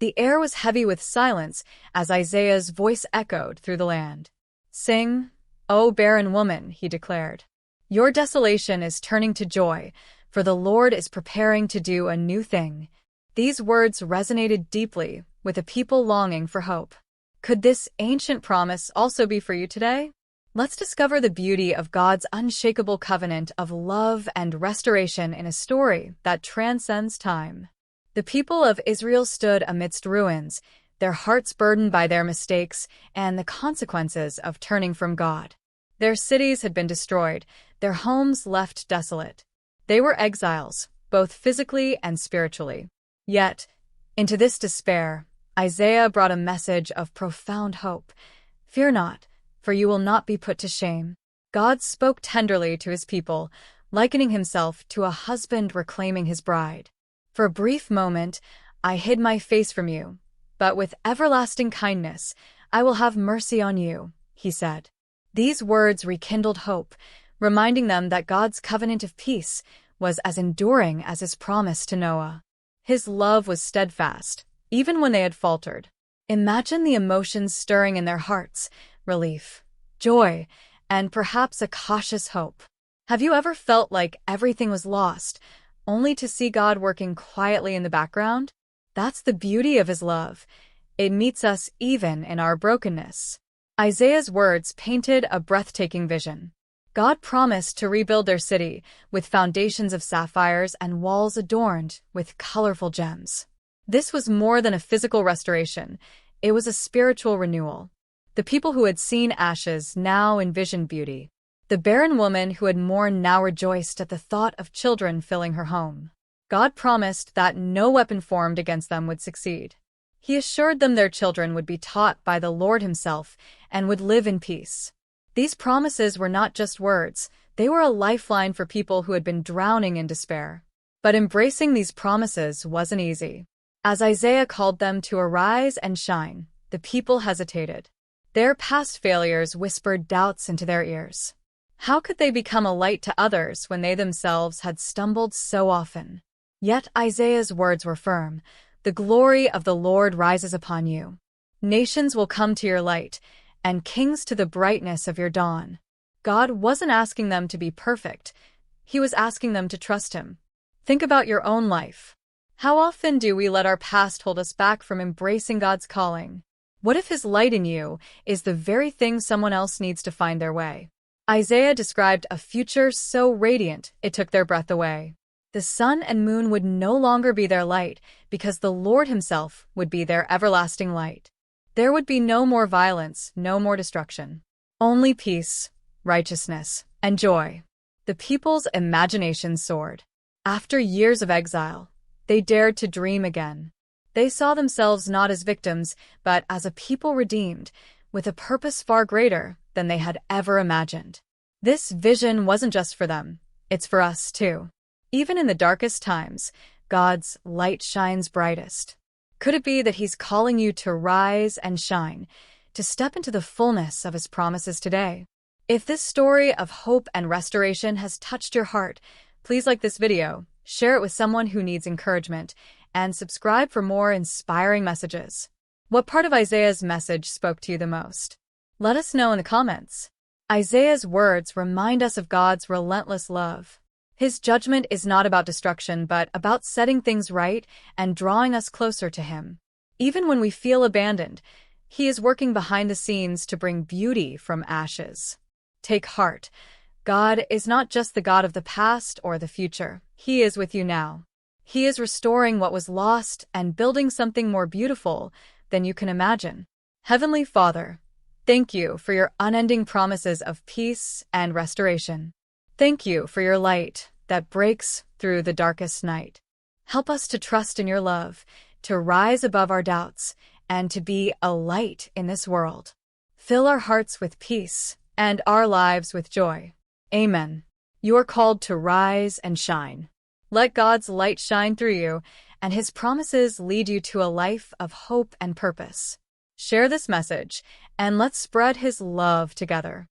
The air was heavy with silence as Isaiah's voice echoed through the land. "Sing, O barren woman," he declared. "Your desolation is turning to joy, for the Lord is preparing to do a new thing." These words resonated deeply with a people longing for hope. Could this ancient promise also be for you today? Let's discover the beauty of God's unshakable covenant of love and restoration in a story that transcends time. The people of Israel stood amidst ruins, their hearts burdened by their mistakes and the consequences of turning from God. Their cities had been destroyed, their homes left desolate. They were exiles, both physically and spiritually. Yet, into this despair, Isaiah brought a message of profound hope. "Fear not, for you will not be put to shame." God spoke tenderly to his people, likening himself to a husband reclaiming his bride. "For a brief moment, I hid my face from you, but with everlasting kindness, I will have mercy on you," he said. These words rekindled hope, reminding them that God's covenant of peace was as enduring as his promise to Noah. His love was steadfast, even when they had faltered. Imagine the emotions stirring in their hearts: relief, joy, and perhaps a cautious hope. Have you ever felt like everything was lost, only to see God working quietly in the background? That's the beauty of his love. It meets us even in our brokenness. Isaiah's words painted a breathtaking vision. God promised to rebuild their city with foundations of sapphires and walls adorned with colorful gems. This was more than a physical restoration. It was a spiritual renewal. The people who had seen ashes now envisioned beauty. The barren woman who had mourned now rejoiced at the thought of children filling her home. God promised that no weapon formed against them would succeed. He assured them their children would be taught by the Lord himself and would live in peace. These promises were not just words, they were a lifeline for people who had been drowning in despair. But embracing these promises wasn't easy. As Isaiah called them to arise and shine, the people hesitated. Their past failures whispered doubts into their ears. How could they become a light to others when they themselves had stumbled so often? Yet Isaiah's words were firm. "The glory of the Lord rises upon you. Nations will come to your light, and kings to the brightness of your dawn." God wasn't asking them to be perfect. He was asking them to trust him. Think about your own life. How often do we let our past hold us back from embracing God's calling? What if his light in you is the very thing someone else needs to find their way? Isaiah described a future so radiant it took their breath away. The sun and moon would no longer be their light because the Lord himself would be their everlasting light. There would be no more violence, no more destruction. Only peace, righteousness, and joy. The people's imagination soared. After years of exile, they dared to dream again. They saw themselves not as victims, but as a people redeemed, with a purpose far greater than they had ever imagined. This vision wasn't just for them, it's for us too. Even in the darkest times, God's light shines brightest. Could it be that he's calling you to rise and shine, to step into the fullness of his promises today? If this story of hope and restoration has touched your heart, please like this video, share it with someone who needs encouragement, and subscribe for more inspiring messages. What part of Isaiah's message spoke to you the most? Let us know in the comments. Isaiah's words remind us of God's relentless love. His judgment is not about destruction, but about setting things right and drawing us closer to him. Even when we feel abandoned, he is working behind the scenes to bring beauty from ashes. Take heart. God is not just the God of the past or the future. He is with you now. He is restoring what was lost and building something more beautiful than you can imagine. Heavenly Father, thank you for your unending promises of peace and restoration. Thank you for your light that breaks through the darkest night. Help us to trust in your love, to rise above our doubts, and to be a light in this world. Fill our hearts with peace and our lives with joy. Amen. You are called to rise and shine. Let God's light shine through you, and his promises lead you to a life of hope and purpose. Share this message, and let's spread his love together.